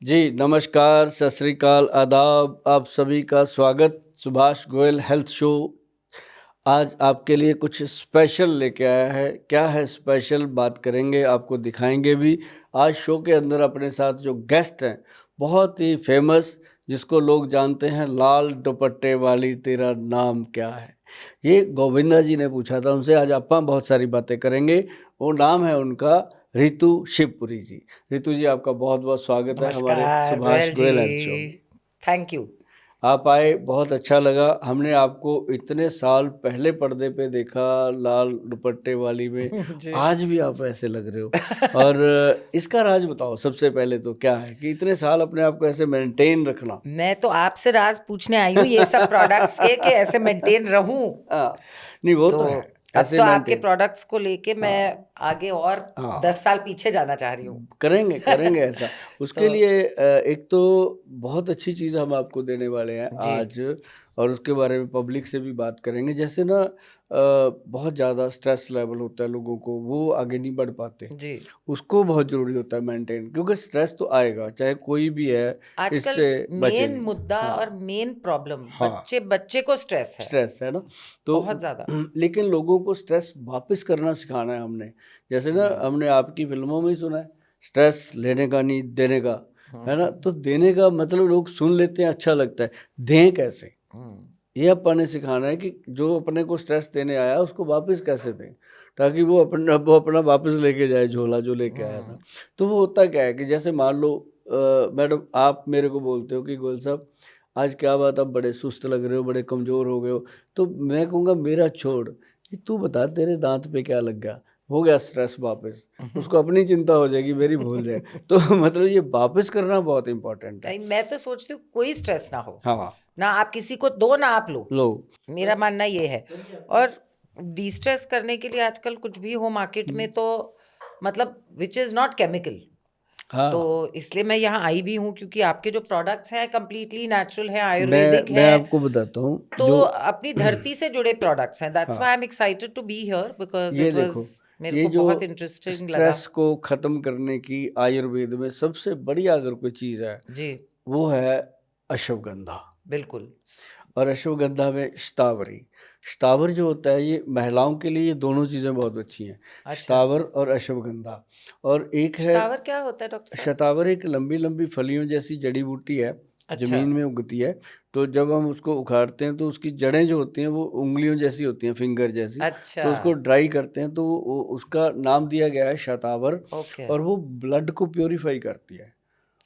जी, नमस्कार, सत श्री अकाल, आदाब, आप सभी का स्वागत सुभाष गोयल हेल्थ शो। आज आपके लिए कुछ स्पेशल लेके आया है। क्या है स्पेशल, बात करेंगे, आपको दिखाएंगे भी। आज शो के अंदर अपने साथ जो गेस्ट हैं, बहुत ही फेमस, जिसको लोग जानते हैं, लाल दुपट्टे वाली तेरा नाम क्या है। ये गोविंदा जी ने पूछा था उनसे। आज आप बहुत सारी बातें करेंगे। वो नाम है उनका रितु शिवपुरी जी। रितु जी, आपका बहुत बहुत स्वागत है हमारे नमस्कार सुभाष गोयल जी। गोयल हेल्थ शो में। Thank you. आप आए, बहुत अच्छा लगा। हमने आपको इतने साल पहले पर्दे पे देखा, लाल दुपट्टे वाली में। जी। आज भी आप ऐसे लग रहे हो। और इसका राज बताओ सबसे पहले तो, क्या है कि इतने साल अपने आप को ऐसे मेंटेन रखना। मैं तो आपसे राज पूछने आई हूँ ये सब प्रोडक्ट्स के कि ऐसे मेंटेन रहूं। हाँ, नहीं वो तो तो है, अब ऐसे तो आपके मेंटेन। प्रोडक्ट्स को लेके मैं हाँ आगे और हाँ, 10 साल पीछे जाना चाह रही हूँ। करेंगे करेंगे ऐसा। उसके तो लिए एक तो बहुत अच्छी चीज़ हम आपको देने वाले हैं जी आज। और उसके बारे में पब्लिक से भी बात करेंगे। जैसे ना बहुत ज़्यादा स्ट्रेस लेवल होता है लोगों को, वो आगे नहीं बढ़ पाते। जी उसको बहुत ज़रूरी होता है मेंटेन, क्योंकि स्ट्रेस तो आएगा चाहे कोई भी है, आजकल इससे बचे मेन नहीं। मुद्दा और हाँ मेन प्रॉब्लम हाँ, बच्चे बच्चे को स्ट्रेस है स्ट्रेस है ना। तो बहुत ज्यादा। लेकिन लोगों को स्ट्रेस वापस करना सिखाना है हमने। जैसे ना हमने आपकी फिल्मों में ही सुना है, स्ट्रेस लेने का नहीं, देने का। है ना, तो देने का मतलब लोग सुन लेते हैं, अच्छा लगता है। दें कैसे, हम्म, ये अपन ने सिखाना है कि जो अपने को स्ट्रेस देने आया उसको वापस कैसे दें, ताकि वो अपना वापस लेके जाए झोला जो लेके आया था। तो वो होता क्या है कि जैसे मान लो मैडम, आप मेरे को बोलते हो कि गोयल साहब, आज क्या बात, आप बड़े सुस्त लग रहे हो, बड़े कमज़ोर हो गए हो। तो मैं कहूँगा मेरा छोड़, ये तू बता तेरे दांत पे क्या लग गया। हो गया स्ट्रेस वापस, उसको अपनी चिंता हो जाएगी, मेरी भूल जाए। तो मतलब ये वापस करना बहुत इंपॉर्टेंट है। नहीं, मैं तो सोचती हूँ कोई स्ट्रेस ना हो। हाँ, ना आप किसी को दो ना आप लो। लो। मेरा मानना ये है। और डिस्ट्रेस करने के लिए आजकल कुछ भी हो मार्केट में तो मतलब विच इज नॉट केमिकल। तो हाँ, इसलिए मैं यहाँ आई भी हूँ क्योंकि आपके जो प्रोडक्ट्स हैं कंप्लीटली नेचुरल है, मैं आयुर्वेदिक मैं है। आपको बताता हूँ तो जो अपनी धरती से जुड़े प्रोडक्ट्स हैं। दैट्स व्हाई हाँ, I am excited to be here because ये इट वाज देखो, मेरे ये को जो बहुत इंटरेस्टिंग लगा। स्ट्रेस को खत्म करने की आयुर्वेद में सबसे बढ़िया अगर कोई चीज़ है, जी वो है अश्वगंधा। बिल्कुल। और अश्वगंधा में शतावरी, शतावर जो होता है, ये महिलाओं के लिए ये दोनों चीज़ें बहुत अच्छी हैं, अच्छा, शतावर और अश्वगंधा। और एक है शतावर क्या होता है डॉक्टर साहब? शतावर, एक लंबी लंबी फलियों जैसी जड़ी बूटी है, अच्छा जमीन में उगती है। तो जब हम उसको उखाड़ते हैं तो उसकी जड़ें जो होती हैं वो उंगलियों जैसी होती हैं, फिंगर जैसी। अच्छा। तो उसको ड्राई करते हैं तो उसका नाम दिया गया है शतावर। ओके। और वो ब्लड को प्योरीफाई करती है।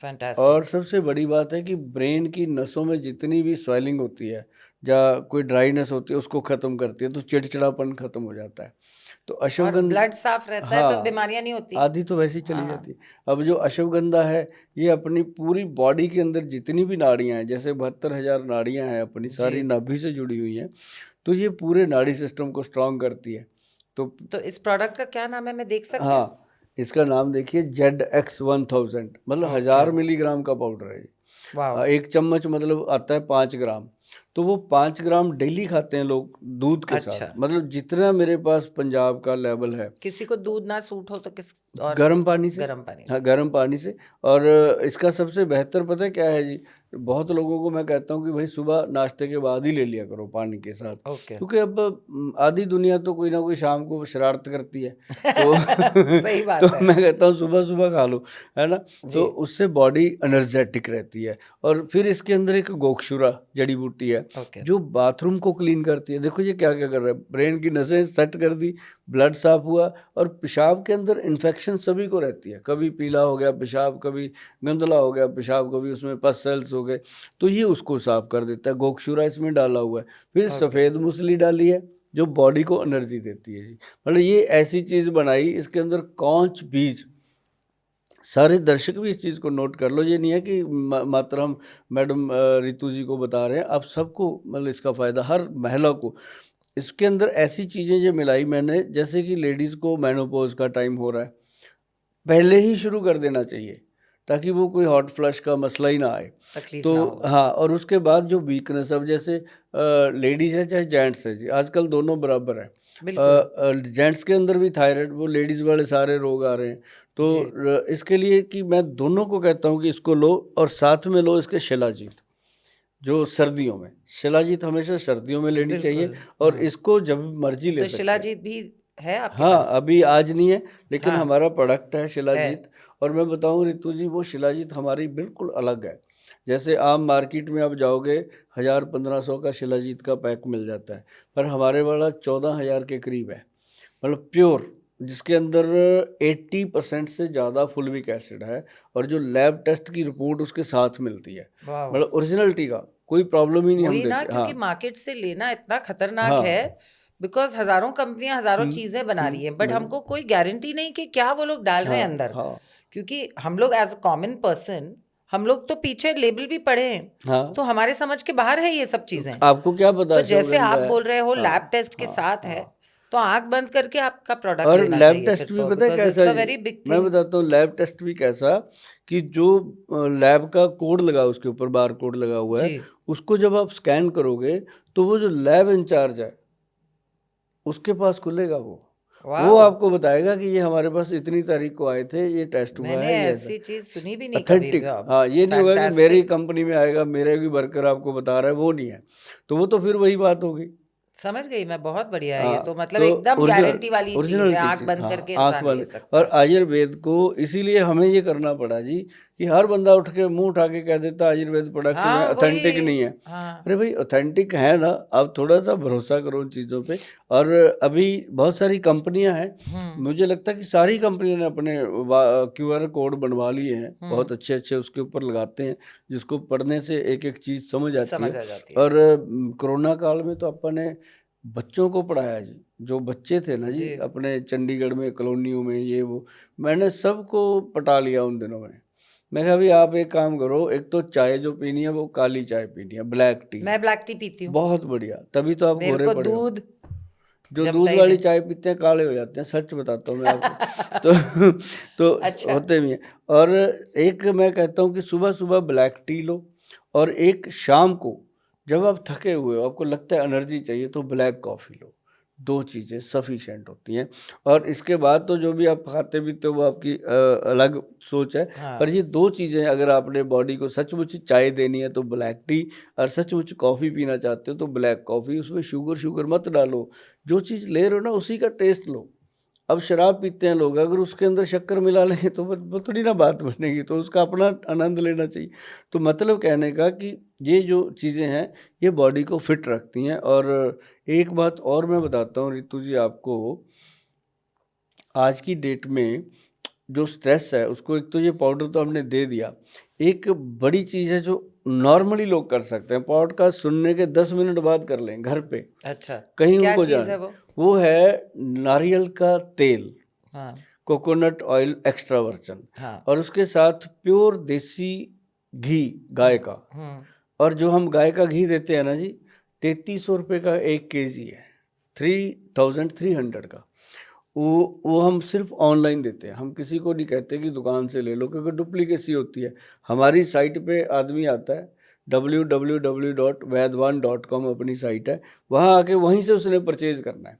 और फैंटास्टिक। सबसे बड़ी बात है कि ब्रेन की नसों में जितनी भी स्वेलिंग होती है या कोई ड्राइनेस होती है, उसको ख़त्म करती है, तो चिड़चिड़ापन ख़त्म हो जाता है। तो और अश्वगंधा, ब्लड साफ रहता है तो हाँ, बीमारियां नहीं होती। आधी तो वैसे ही चली हाँ जाती है। अब जो अश्वगंधा है, ये अपनी पूरी बॉडी के अंदर जितनी भी नाड़ियाँ हैं, जैसे 72,000 नाड़ियाँ हैं, अपनी जी। सारी नाभि से जुड़ी हुई हैं। तो ये पूरे नाड़ी सिस्टम को स्ट्रांग करती है। तो तो इस प्रोडक्ट का क्या नाम है, मैं देख सकती हूँ? हाँ, इसका नाम देखिए, ZX1000, मतलब ओके। 1000 मिलीग्राम का पाउडर है ये। वाह। एक चम्मच मतलब आता है 5 ग्राम। तो वो 5 ग्राम डेली खाते हैं लोग दूध के साथ। अच्छा, मतलब जितना मेरे पास पंजाब का लेवल है, किसी को दूध ना सूट हो तो किस और गर्म पानी से। गर्म पानी हाँ, से। गर्म पानी से। और इसका सबसे बेहतर पता है क्या है जी, बहुत लोगों को मैं कहता हूँ कि भाई सुबह नाश्ते के बाद ही ले लिया करो पानी के साथ। ओके। क्योंकि अब आधी दुनिया तो कोई ना कोई शाम को शरारत करती है। तो सही बात तो है। मैं कहता हूँ सुबह सुबह खा लो, है ना। जी। तो उससे बॉडी एनर्जेटिक रहती है। और फिर इसके अंदर एक गोक्षुरा जड़ी बूटी है, ओके। जो बाथरूम को क्लीन करती है। देखो ये क्या क्या कर रहा है, ब्रेन की नसें सेट कर दी, ब्लड साफ हुआ। और पेशाब के अंदर इन्फेक्शन सभी को रहती है, कभी पीला हो गया पेशाब, कभी गंदला हो गया पेशाब, कभी उसमें पस सेल्स हो गए, तो ये उसको साफ कर देता है। गोक्षुरा इसमें डाला हुआ है। फिर ओके। सफ़ेद मूसली डाली है, जो बॉडी को एनर्जी देती है जी। मतलब ये ऐसी चीज़ बनाई, इसके अंदर कौच बीज, सारे दर्शक भी इस चीज़ को नोट कर लो। ये नहीं है कि मात्र हम मैडम रितु जी को बता रहे हैं, आप सबको मतलब इसका फ़ायदा, हर महिला को। इसके अंदर ऐसी चीज़ें जो मिलाई मैंने, जैसे कि लेडीज़ को मेनोपॉज का टाइम हो रहा है, पहले ही शुरू कर देना चाहिए, ताकि वो कोई हॉट फ्लश का मसला ही ना आए। तकलीफ तो ना हो। हाँ, और उसके बाद जो वीकनेस, अब जैसे लेडीज़ है चाहे जेंट्स है जी, आजकल दोनों बराबर है। बिल्कुल जेंट्स के अंदर भी थायराइड, वो लेडीज़ वाले सारे रोग आ रहे हैं। तो जी इसके लिए कि मैं दोनों को कहता हूँ कि इसको लो और साथ में लो इसके शिलाजीत, जो सर्दियों में, शिलाजीत हमेशा सर्दियों में लेनी चाहिए बिल्कुल और इसको जब मर्जी ले तो सकते हैं। शिलाजीत भी है आपके हाँ, पास? अभी आज नहीं है, लेकिन हाँ हमारा प्रोडक्ट है है शिलाजीत। और मैं बताऊँ रितु जी, वो शिलाजीत हमारी बिल्कुल अलग है। जैसे आम मार्केट में आप जाओगे 1000-1500 का शिलाजीत का पैक मिल जाता है, पर हमारे वाला 14,000 के करीब है, मतलब प्योर, जिसके अंदर 80% से ज़्यादा फुलविक एसिड है और जो लैब टेस्ट की रिपोर्ट उसके साथ मिलती है, वाह मतलब ओरिजिनलिटी का कोई प्रॉब्लम ही नहीं हम वही ना देते। क्योंकि हाँ मार्केट से लेना इतना खतरनाक हाँ। है बिकॉज हजारों कंपनियां हजारों चीजें बना रही हैं बट हमको कोई गारंटी नहीं कि क्या वो लोग डाल रहे हैं हाँ अंदर हाँ क्योंकि हम लोग एज अ कॉमन पर्सन हम लोग तो पीछे लेबल भी पढ़े हैं हाँ। तो हमारे समझ के बाहर है ये सब चीजें। आपको क्या पता तो जैसे अश्वगंधा आप है? बोल रहे हो हाँ लैब टेस्ट के हाँ साथ है हाँ। तो आंख बंद करके आपका प्रोडक्ट और लेना लैब चाहिए टेस्ट फिर भी तो पता है बिकॉज कैसा इट्स अ जी? वेरी बिग मैं थिंग। बताता हूँ लैब टेस्ट भी कैसा, कि जो लैब का कोड लगा, उसके ऊपर बार कोड लगा हुआ है, जी उसको जब आप स्कैन करोगे तो वो जो लैब इंचार्ज है उसके पास खुलेगा वो वाह आपको बताएगा कि ये हमारे पास इतनी तारीख को आए थे, ये टेस्ट हुआ मैंने है, ये ऐसा ऐसी चीज सुनी भी नहीं कभी। ऑथेंटिक। हाँ, ये नहीं होगा कि मेरी फैंटास्टिक कंपनी में आएगा, मेरे भी वर्कर आपको बता रहा है, वो नहीं है। तो वो तो फिर वही बात होगी। समझ गई मैं बहुत बढ़िया है ये हाँ, तो मतलब तो एकदम गारंटी वाली चीज है ओरिजिनलिटी आंख चीज, बंद हाँ, करके आंख इंसान ले बंद। सकता और है। आयुर्वेद को इसीलिए हमें ये करना पड़ा जी, कि हर बंदा उठ के मुंह उठा के कह देता आयुर्वेद प्रोडक्ट में हाँ ऑथेंटिक वही नहीं है। हाँ अरे भाई, ऑथेंटिक है ना, आप थोड़ा सा भरोसा करो उन चीज़ों पे। और अभी बहुत सारी कंपनियां हैं, मुझे लगता है कि सारी कंपनियों ने अपने QR कोड बनवा लिए हैं, बहुत अच्छे अच्छे, उसके ऊपर लगाते हैं, जिसको पढ़ने से एक एक चीज़ समझ आती है। समझ आ जाती है और कोरोना काल में तो अपन ने बच्चों को पढ़ाया जी, जो बच्चे थे ना जी जी अपने चंडीगढ़ में कॉलोनियों में, ये वो, मैंने सबको पटा लिया उन दिनों में। मैं कहा, अभी आप एक काम करो, एक तो चाय जो पीनी है वो काली चाय पीनी है, ब्लैक टी, मैं ब्लैक टी पीती हूँ बहुत बढ़िया, तभी तो आप मेरे गोरे को पड़े हो। दूध जो जमता दूध ही वाली नहीं। चाय पीते हैं काले हो जाते हैं, सच बताता हूँ मैं आपको। तो तो अच्छा होते भी हैं। और एक मैं कहता हूँ कि सुबह सुबह ब्लैक टी लो, और एक शाम को जब आप थके हुए हो, आपको लगता है एनर्जी चाहिए, तो ब्लैक कॉफ़ी लो। दो चीज़ें सफिशेंट होती हैं। और इसके बाद तो जो भी आप खाते पीते हो वो आपकी अलग सोच है। पर हाँ ये दो चीज़ें अगर आपने बॉडी को सचमुच चाय देनी है तो ब्लैक टी, और सचमुच कॉफ़ी पीना चाहते हो तो ब्लैक कॉफ़ी। उसमें शुगर मत डालो, जो चीज़ ले रहे हो ना उसी का टेस्ट लो। अब शराब पीते हैं लोग, अगर उसके अंदर शक्कर मिला लेंगे तो वो थोड़ी ना बात बनेगी, तो उसका अपना आनंद लेना चाहिए। तो मतलब कहने का कि ये जो चीज़ें हैं ये बॉडी को फिट रखती हैं। और एक बात और मैं बताता हूँ रितु जी आपको, आज की डेट में जो स्ट्रेस है उसको, एक तो ये पाउडर तो हमने दे दिया, एक बड़ी चीज़ है जो नॉर्मली लोग कर सकते हैं, पॉडकास्ट सुनने के 10 मिनट बाद कर लें घर पे, अच्छा कहीं क्या उनको चीज जाने। है वो है नारियल का तेल, हाँ कोकोनट ऑयल एक्स्ट्रा वर्जन, हाँ और उसके साथ प्योर देसी घी गाय का। हम्म और जो हम गाय का घी देते हैं ना जी, 3300 रुपये का 1 kg है, 3300 का। वो हम सिर्फ ऑनलाइन देते हैं, हम किसी को नहीं कहते कि दुकान से ले लो, क्योंकि डुप्लीकेसी होती है। हमारी साइट पे आदमी आता है, www.vaidwan.com अपनी साइट है, वहाँ आके वहीं से उसने परचेज करना है।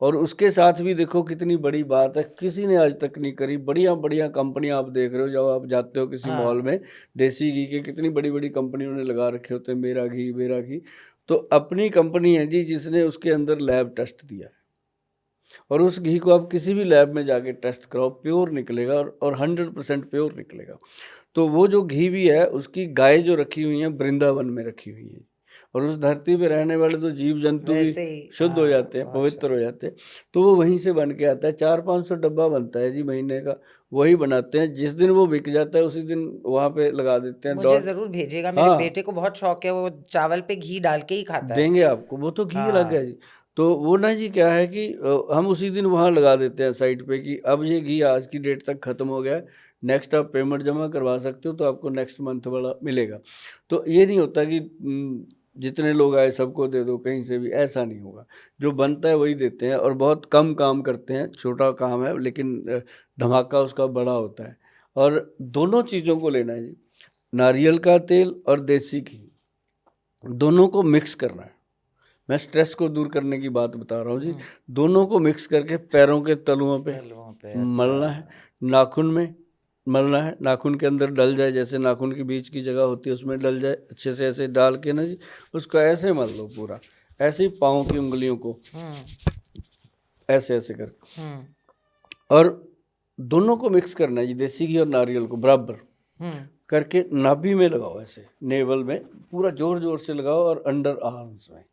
और उसके साथ भी देखो कितनी बड़ी बात है, किसी ने आज तक नहीं करी। बढ़िया बढ़िया कंपनियां आप देख रहे हो, जब आप जाते हो किसी मॉल हाँ में, देसी घी के कितनी बड़ी बड़ी कंपनियों ने लगा रखे होते हैं, मेरा घी मेरा घी। तो अपनी कंपनी है जी जिसने उसके अंदर लैब टेस्ट दिया है, और उस घी को आप किसी भी लैब में जाके टेस्ट कराओ, प्योर निकलेगा, और 100% प्योर निकलेगा। तो वो जो घी भी है, उसकी गाय जो रखी हुई है वृंदावन में रखी हुई है, और उस धरती पे रहने वाले तो जीव जंतु भी वैसे ही शुद्ध हो जाते हैं, बहुत पवित्र हो शुद्ध जाते हैं। तो वो वहीं से बन के आता है, 400-500 डब्बा बनता है जी महीने का, वही बनाते हैं। जिस दिन वो बिक जाता है उसी दिन वहाँ पे लगा देते हैं मुझे डॉट। जरूर भेजिएगा मेरे हाँ, बेटे को बहुत शौक है वो चावल पे घी डाल के ही खाता है। देंगे आपको, वो तो घी अलग है हाँ जी। तो वो ना जी क्या है कि हम उसी दिन वहाँ लगा देते हैं साइट पे कि अब ये घी आज की डेट तक ख़त्म हो गया है, नेक्स्ट आप पेमेंट जमा करवा सकते हो, तो आपको नेक्स्ट मंथ वाला मिलेगा। तो ये नहीं होता कि जितने लोग आए सबको दे दो, कहीं से भी ऐसा नहीं होगा। जो बनता है वही देते हैं, और बहुत कम काम करते हैं, छोटा काम है लेकिन धमाका उसका बड़ा होता है। और दोनों चीज़ों को लेना है जी, नारियल का तेल और देसी घी, दोनों को मिक्स करना है। मैं स्ट्रेस को दूर करने की बात बता रहा हूँ जी। दोनों को मिक्स करके पैरों के तलुओं पे मलना है, नाखून में मलना है, नाखून के अंदर डल जाए, जैसे नाखून के बीच की जगह होती है उसमें डल जाए, अच्छे से ऐसे डाल के ना जी उसको ऐसे मल लो पूरा, ऐसे ही पाँव की उंगलियों को ऐसे ऐसे करके, और दोनों को मिक्स करना है जी, देसी घी और नारियल को बराबर करके नाभि में लगाओ, ऐसे नेवल में पूरा जोर जोर से लगाओ, और अंडर आर्म्स में,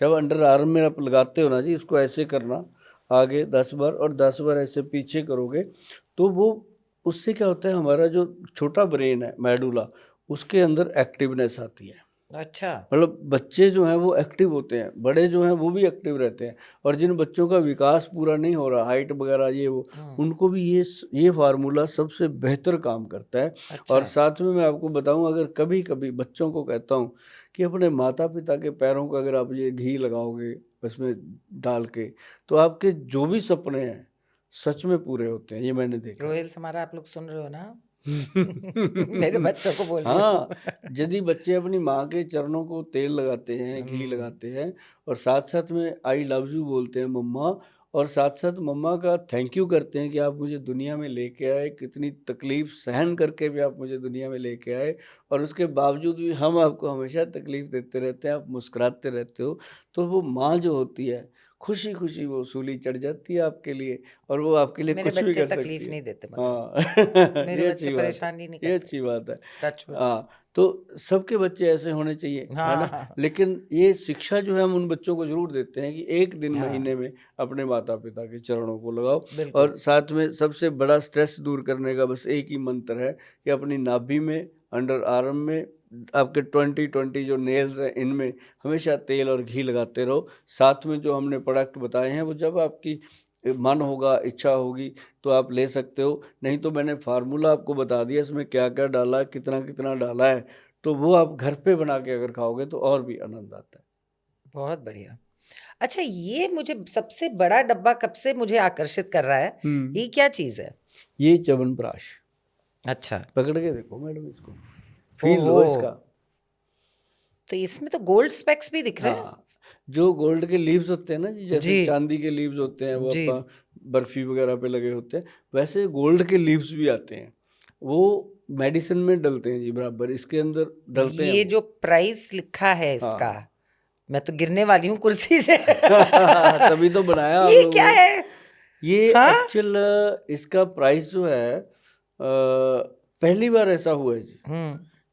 जब अंडर आर्म में आप लगाते हो ना जी, इसको ऐसे करना आगे 10 बार और 10 बार ऐसे पीछे करोगे, तो वो उससे क्या होता है, हमारा जो छोटा ब्रेन है मेडुला, उसके अंदर एक्टिवनेस आती है। अच्छा, मतलब बच्चे जो हैं वो एक्टिव होते हैं, बड़े जो हैं वो भी एक्टिव रहते हैं, और जिन बच्चों का विकास पूरा नहीं हो रहा, हाइट वगैरह ये वो, उनको भी ये फार्मूला सबसे बेहतर काम करता है। अच्छा। और साथ में मैं आपको बताऊं, अगर कभी कभी बच्चों को कहता हूं कि अपने माता पिता के पैरों को अगर आप ये घी लगाओगे उसमें डाल के, तो आपके जो भी सपने हैं सच में पूरे होते हैं, ये मैंने देखा है। रोहिल हमारा आप लोग सुन रहे हो ना? मेरे बच्चों को बोल रही हाँ, हूँ। यदि बच्चे अपनी माँ के चरणों को तेल लगाते हैं, घी लगाते हैं, और साथ साथ में आई लव यू बोलते हैं मम्मा, और साथ साथ मम्मा का थैंक यू करते हैं कि आप मुझे दुनिया में लेके आए, कितनी तकलीफ सहन करके भी आप मुझे दुनिया में लेके आए, और उसके बावजूद भी हम आपको हमेशा तकलीफ देते रहते हैं, आप मुस्कुराते रहते हो, तो वो माँ जो होती है खुशी खुशी वो सूली चढ़ जाती है आपके लिए, और वो आपके लिए मेरे कुछ भी बच्चे कर सकती तकलीफ है। नहीं देते मगर हाँ मेरे ये बच्चे अच्छी बात है, परेशान ही नहीं ये करते। अच्छी बात है। Touch wood. हाँ, तो सबके बच्चे ऐसे होने चाहिए, है ना। हाँ लेकिन ये शिक्षा जो है हम उन बच्चों को जरूर देते हैं कि एक दिन हाँ, महीने में अपने माता पिता के चरणों को लगाओ, बिल्कुल। और साथ में सबसे बड़ा स्ट्रेस दूर करने का बस एक ही मंत्र है कि अपनी नाभि में, अंडर आर्म में, आपके 20 जो नेल्स हैं इनमें हमेशा तेल और घी लगाते रहो। साथ में जो हमने प्रोडक्ट बताए हैं वो जब आपकी मन होगा, इच्छा होगी तो आप ले सकते हो, नहीं तो मैंने फार्मूला आपको बता दिया इसमें क्या क्या डाला है, कितना कितना डाला है, तो वो आप घर पे बना के अगर खाओगे तो और भी आनंद आता है। बहुत बढ़िया। अच्छा, ये मुझे सबसे बड़ा डब्बा कब से मुझे आकर्षित कर रहा है, ये क्या चीज है? ये च्यवनप्राश, अच्छा, पकड़ के देखो मैडम, इसको फील लो ओहो, इसका। तो इसमें तो गोल्ड स्पेक्स भी दिख रहे हैं। हाँ, जो गोल्ड के लीव्स होते हैं ना जी, जैसे जी चांदी के लीव्स होते हैं वो जी, अपा बर्फी वगैरह पे लगे होते हैं, वैसे गोल्ड के लीव्स भी आते हैं, वो मेडिसिन में डलते हैं जी, बराबर इसके अंदर डलते हैं ये वो। जो प्राइस लिखा है इसका, हाँ मैं तो गिरने वाली हूँ कुर्सी से। तभी तो बनाया आप ये लोगों क्या ने। है? ये हाँ एक्चुअल इसका प्राइस जो है पहली बार ऐसा हुआ है जी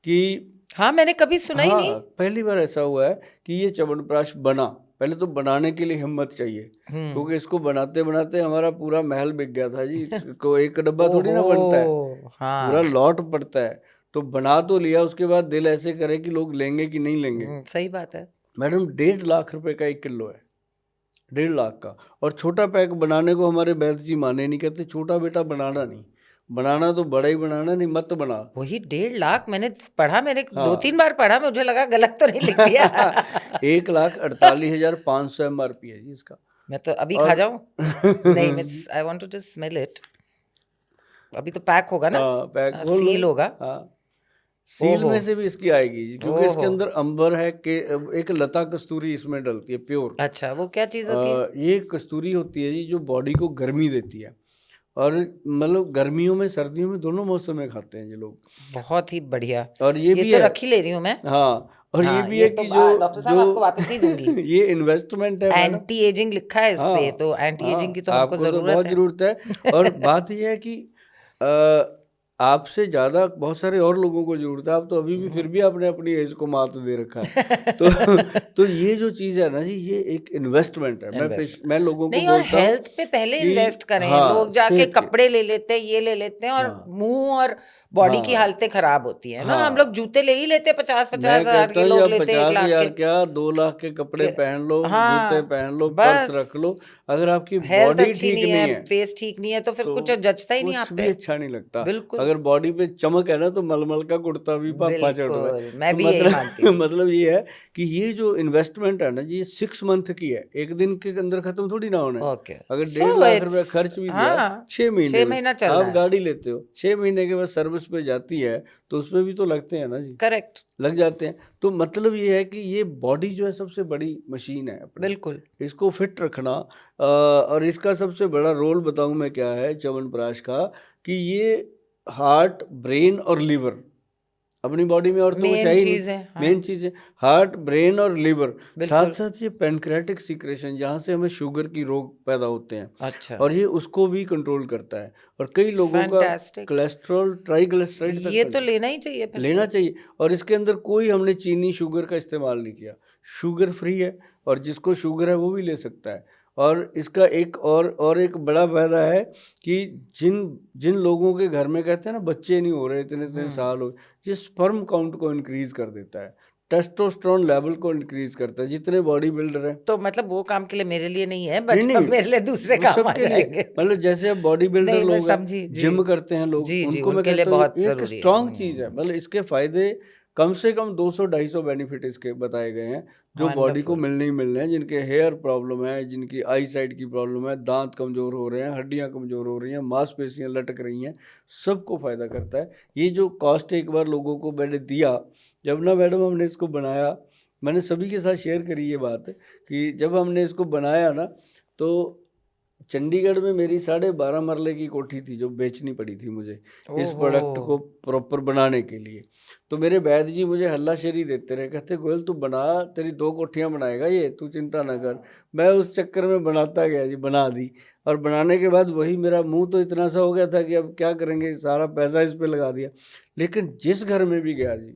कि, हाँ, मैंने कभी सुना ही नहीं। हाँ पहली बार ऐसा हुआ है कि ये च्यवनप्राश बना। पहले तो बनाने के लिए हिम्मत चाहिए, क्योंकि इसको बनाते बनाते हमारा पूरा महल बिक गया था जी। को एक डब्बा थोड़ी ना बनता है, ओहो, पूरा हाँ, लॉट पड़ता है। तो बना तो लिया, उसके बाद दिल ऐसे करे कि लोग लेंगे कि नहीं लेंगे। सही बात है। मैडम 1.5 लाख रुपए का 1 किलो है, 1.5 लाख का। और छोटा पैक बनाने को हमारे वैद्य जी माने नहीं, कहते छोटा बेटा बनाना नहीं, बनाना तो बड़ा ही बनाना, नहीं मत बना। वही 1.5 लाख मैंने पढ़ा, मैंने हाँ 2-3 बार पढ़ा, मुझे लगा गलत तो नहीं लिख दिया। 1,48,500 MRP है जी इसका। मैं तो अभी खा और जाऊं? नहीं, मैं I want to just smell it. अभी तो पैक होगा ना? हाँ पैक खोल लो। सील होगा। हाँ, सील ओहो, में से भी इसकी आएगी जी, क्योंकि इसके ओहो, अंदर अंबर है कि एक लता कस्तूरी इसमें डलती है प्योर। अच्छा, वो क्या चीज होती है? ये कस्तूरी होती है जी जो बॉडी को गर्मी देती है, और मतलब गर्मियों में सर्दियों में दोनों मौसम में खाते हैं ये लोग। बहुत ही बढ़िया। और ये भी तो है, रख ही ले रही हूँ मैं। हाँ, और ये हाँ, भी ये है तो कि जो डॉक्टर साहब आपको वापस नहीं दूंगी। जो ये इन्वेस्टमेंट है मैडम। एंटी एजिंग लिखा है इस पे, हाँ तो एंटी एजिंग की हाँ, तो हमको आपको तो जरूरत बहुत है। ज़रूरत है। और बात यह है कि आपसे ज़्यादा बहुत सारे और लोगों को ज़रूरत है, आप तो अभी भी फिर भी आपने अपनी एज को मात दे रखा है। तो ये जो चीज़ है ना जी, ये एक इन्वेस्टमेंट है। इन्वेस्ट मैं लोगों को नहीं, और बोलता हूँ हेल्थ पे पहले कि इन्वेस्ट करें। हाँ, लोग जाके सेहत के, कपड़े ले लेते हैं, ये ले लेते हैं, और हाँ मुंह और बॉडी की हाँ हालतें खराब होती है ना। हम लोग हाँ, जूते ले ही लेते हैं, 50-50 मैं हजार कहता के, हूँ जी लोग आप लेते हैं 1 लाख 50,000 के। क्या 2 लाख के कपड़े पहन लो, जूते हाँ, पहन लो, पर्स बस रख लो, अगर आपकी हेल्थ बॉडी अच्छी ठीक नहीं है, नहीं है फेस ठीक नहीं है, तो फिर तो कुछ जचता ही नहीं कुछ आप भी पे। अच्छा नहीं लगता। बिल्कुल। अगर अगर बॉडी पे चमक है ना तो मलमल का कुर्ता भी पापा चढ़ रहा है। बिल्कुल, मैं तो भी यही मानती हूँ। मतलब ये है कि ये जो इन्वेस्टमेंट है ना जी, ये 6 मंथ की है, एक दिन के अंदर खत्म थोड़ी ना होना है। ओके, अगर सो 1.5 लाख रुपया इट्स खर्च भी दिया हाँ 6 महीने 6 में, महीना चलना आप है। गाड़ी लेते हो 6 महीने के बाद सर्विस पे जाती है तो उसमें भी तो लगते हैं ना जी, करेक्ट, लग जाते हैं। तो मतलब ये है कि ये बॉडी जो है सबसे बड़ी मशीन है अपनी, बिल्कुल। इसको फिट रखना। और इसका सबसे बड़ा रोल बताऊं मैं क्या है च्यवनप्राश का, कि ये हार्ट, ब्रेन और लीवर अपनी बॉडी में, और तो कुछ है मेन ही नहीं। चीज है, मेन हाँ, चीज़ है हार्ट, ब्रेन और लीवर। साथ बिल्कुल। साथ ये पेनक्रेटिक सीक्रेशन, जहाँ से हमें शुगर की रोग पैदा होते हैं, अच्छा, और ये उसको भी कंट्रोल करता है। और कई लोगों का फैंटास्टिक। कोलेस्ट्रॉल, ट्राइग्लिसराइड तक ये तो लेना ही चाहिए फिर लेना तो। चाहिए। और इसके अंदर कोई हमने चीनी, शुगर का इस्तेमाल नहीं किया, शुगर फ्री है, और जिसको शुगर है वो भी ले सकता है। और इसका एक और एक बड़ा फायदा है कि जिन जिन लोगों के घर में कहते हैं ना बच्चे नहीं हो रहे, इतने इतने साल हो, ये स्पर्म काउंट को इंक्रीज कर देता है, टेस्टोस्टेरोन लेवल को इंक्रीज करता है, जितने बॉडी बिल्डर हैं। तो मतलब वो काम के लिए मेरे लिए नहीं है, नहीं बट नहीं, मेरे लिए दूसरे वो काम आ सबके लिए, जाएंगे। मतलब जैसे अब बॉडी बिल्डर नहीं, मैं लोग हैं, समझी जी। जिम करते हैं लोग, जी, जी, उनको मैं उनके लिए कहता हूँ बहुत ये एक ज़रूरी है। स्ट्रांग चीज़ है। मतलब इसके फायदे कम से कम 200-250 बेनिफिट इसके बताए गए हैं, जो बॉडी को वंडरफुल। मिलने ही मिलने हैं। जिनके हेयर प्रॉब्लम है, जिनकी आई साइड की प्रॉब्लम है, दांत कमज़ोर हो रहे हैं, हड्डियां कमज़ोर हो रही हैं, मांसपेशियां लटक रही हैं, सबको फ़ायदा करता है। ये जो कॉस्ट एक बार लोगों को मैंने दिया, जब ना मैडम हमने इसको बनाया, मैंने सभी के साथ शेयर करी ये बात कि जब हमने इसको बनाया ना, तो चंडीगढ़ में मेरी 12.5 मरले की कोठी थी जो बेचनी पड़ी थी मुझे इस ओहो, प्रोडक्ट को प्रॉपर बनाने के लिए। तो मेरे वैद्य जी मुझे हल्लाशेरी देते रहे, कहते गोयल तू बना, तेरी 2 कोठियाँ बनाएगा ये, तू चिंता ना कर। मैं उस चक्कर में बनाता गया जी, बना दी। और बनाने के बाद वही मेरा मुंह तो इतना सा हो गया था कि अब क्या करेंगे, सारा पैसा इस पे लगा दिया। लेकिन जिस घर में भी गया जी,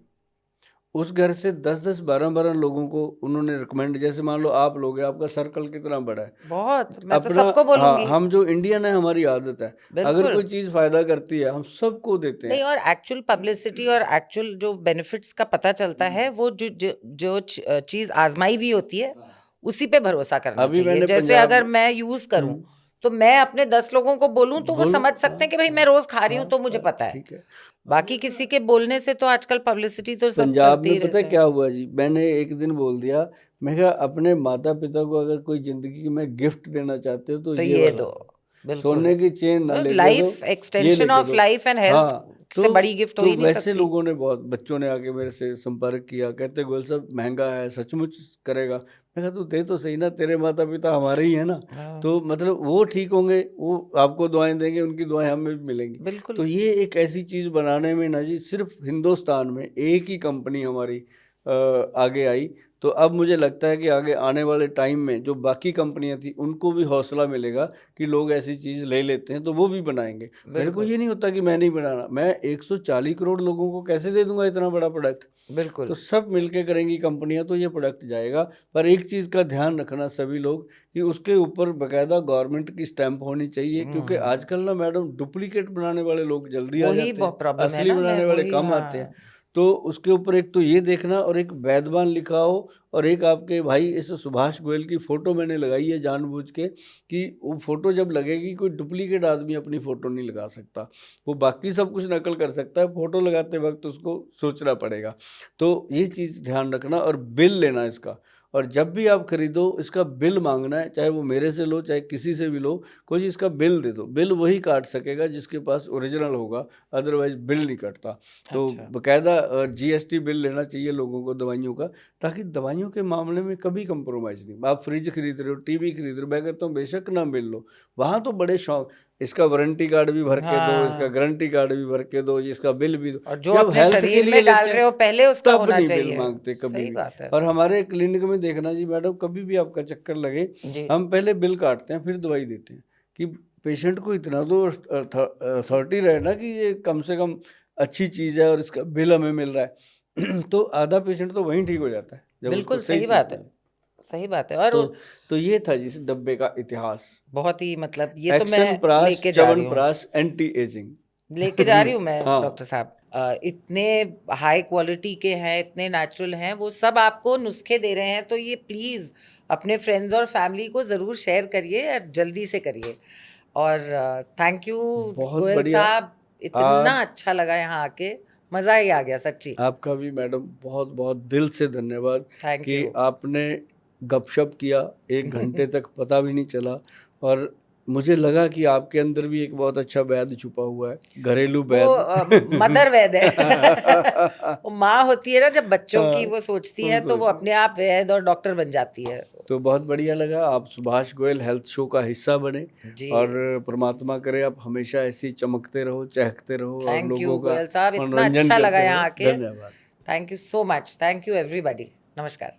उस घर से 10-10, 12-12 लोगों को उन्होंने रिकमेंड, जैसे मान लो आप लोग हैं, आपका सर्कल कितना बड़ा है, बहुत, मैं तो अपना, सबको हाँ, बोलूंगी। हम जो इंडियन है हमारी आदत है, अगर बिल्कुल। कोई चीज़ फायदा करती है हम सबको देते हैं। नहीं, और एक्चुअल पब्लिसिटी और एक्चुअल जो बेनिफिट्स का पता चलता है, वो जो चीज आजमाई हुई होती है, उसी पे भरोसा करना अभी चाहिए। मैंने जैसे पंजाब अगर में, मैं यूज करूं, तो मैं अपने 10 लोगों को बोलूं तो वो बोलो, समझ सकते हैं कि भाई मैं रोज खा रही हूं, हाँ तो मुझे हाँ, पता है। ठीक है। बाकी किसी के बोलने से तो आजकल पब्लिसिटी तो सब पंजाब करते में ही पता है रहते क्या हैं। हुआ जी, मैंने एक दिन बोल दिया, मैं कहा अपने माता पिता को अगर कोई जिंदगी में गिफ्ट देना चाहते हो तो तो ये ये वाला दो, दो, बिल्कुल। सोने की चेन ना लेके दो, लाइफ, ये एक्सटेंशन लेके ऑफ दो। लाइफ एंड हेल्थ हाँ, से बड़ी गिफ्ट हो तो ही नहीं वैसे सकती। लोगों ने, बहुत बच्चों ने आके मेरे से संपर्क किया, कहते गोयल साहब महंगा है, सचमुच करेगा। मैं कहा तू दे तो सही ना, तेरे माता पिता हमारे ही है ना, हाँ, तो मतलब वो ठीक होंगे, वो आपको दुआएं देंगे, उनकी दुआएं हमें भी मिलेंगी। बिल्कुल। तो ये एक ऐसी चीज़ बनाने में ना जी, सिर्फ हिंदुस्तान में एक ही कंपनी हमारी आगे आई। तो अब मुझे लगता है कि आगे आने वाले टाइम में जो बाकी कंपनियां थी उनको भी हौसला मिलेगा कि लोग ऐसी चीज़ ले लेते हैं तो वो भी बनाएंगे। मेरे को बिल्कुल, ये नहीं होता कि मैं नहीं बनाना, मैं 140 करोड़ लोगों को कैसे दे दूंगा इतना बड़ा प्रोडक्ट। तो बिल्कुल। सब मिलके करेंगी कंपनियां तो ये प्रोडक्ट जाएगा। पर एक चीज़ का ध्यान रखना सभी लोग, कि उसके ऊपर बकायदा गवर्नमेंट की स्टैंप होनी चाहिए, क्योंकि आजकल ना मैडम डुप्लीकेट बनाने वाले लोग जल्दी आ वही जाते हैं, प्रॉब्लम है असली ना, मैं बनाने वाले वही, कम आते हैं। हाँ, तो उसके ऊपर एक तो ये देखना, और एक वैधवान लिखा हो, और एक आपके भाई इस सुभाष गोयल की फ़ोटो मैंने लगाई है जानबूझ के, कि वो फ़ोटो जब लगेगी, कोई डुप्लीकेट आदमी अपनी फ़ोटो नहीं लगा सकता। वो बाकी सब कुछ नकल कर सकता है, फ़ोटो लगाते वक्त उसको सोचना पड़ेगा। तो ये चीज़ ध्यान रखना, और बिल लेना इसका। और जब भी आप खरीदो इसका बिल मांगना है, चाहे वो मेरे से लो चाहे किसी से भी लो, कोई इसका बिल दे दो। बिल वही काट सकेगा जिसके पास ओरिजिनल होगा, अदरवाइज बिल नहीं कटता। तो अच्छा, बकायदा जीएसटी बिल लेना चाहिए लोगों को दवाइयों का, ताकि दवाइयों के मामले में कभी कंप्रोमाइज़ नहीं। आप फ्रिज खरीद रहे हो, टीवी खरीद रहे हो, मैं कहता हूँ बेशक ना बिल लो, वहाँ तो बड़े शौक, इसका वारंटी कार्ड भी भर के दो, इसका हाँ, गारंटी कार्ड भी भर के दो, इसका बिल भी दो। और जो जब अपने हेल्थ के शरीर लिए में डाल लेते रहे हैं हो पहले उसका तब होना नहीं बिल चाहिए। मांगते कभी सही भी। बात है। और हमारे क्लिनिक में देखना जी मैडम, कभी भी आपका चक्कर लगे, जी, हम पहले बिल काटते हैं फिर दवाई देते हैं, कि पेशेंट को इतना तो अथॉरिटी रहे ना कि ये कम से कम अच्छी चीज़ है और इसका बिल हमें मिल रहा है। तो आधा पेशेंट तो वहीं ठीक हो जाता है जब उसको बिल्कुल सही सही चीज़ बात है, मिले। सही बात है। और तो तो ये था जिस डब्बे का इतिहास। बहुत ही, मतलब ये तो मैं एक्शन प्राश, लेके जा रही हूँ, च्यवनप्राश, एंटी एजिंग। लेके जा रही हूँ मैं हाँ, डॉक्टर साहब। इतने हाई क्वालिटी के हैं, इतने नेचुरल हैं, वो सब आपको नुस्खे दे रहे हैं, तो ये प्लीज़ अपने फ्रेंड्स और फैमिली को ज़रूर शेयर करिए, और जल्दी से करिए। और थैंक यू बहुत गोयल बढ़िया। साहब, इतना अच्छा लगा यहाँ आके, मजा ही आ गया सच्ची। आपका भी मैडम बहुत बहुत दिल से धन्यवाद थैंक कि यू। आपने गपशप किया, 1 घंटे तक पता भी नहीं चला और मुझे लगा कि आपके अंदर भी एक बहुत अच्छा वैद छुपा हुआ है, घरेलू वो वैद। मदर वैद है। वो माँ होती है ना, जब बच्चों की हाँ, वो सोचती वो है तो वो सोच अपने आप वैद और डॉक्टर बन जाती है। तो बहुत बढ़िया लगा, आप सुभाष गोयल हेल्थ शो का हिस्सा बने जी, और परमात्मा करे आप हमेशा ऐसे ही चमकते रहो, चहकते रहो और थैंक यू लोगों का गोयल साहब, इतना मनोरंजन अच्छा लगा करते यहाँ रहो। आके। धन्यवाद। Thank you so much, thank you everybody, नमस्कार।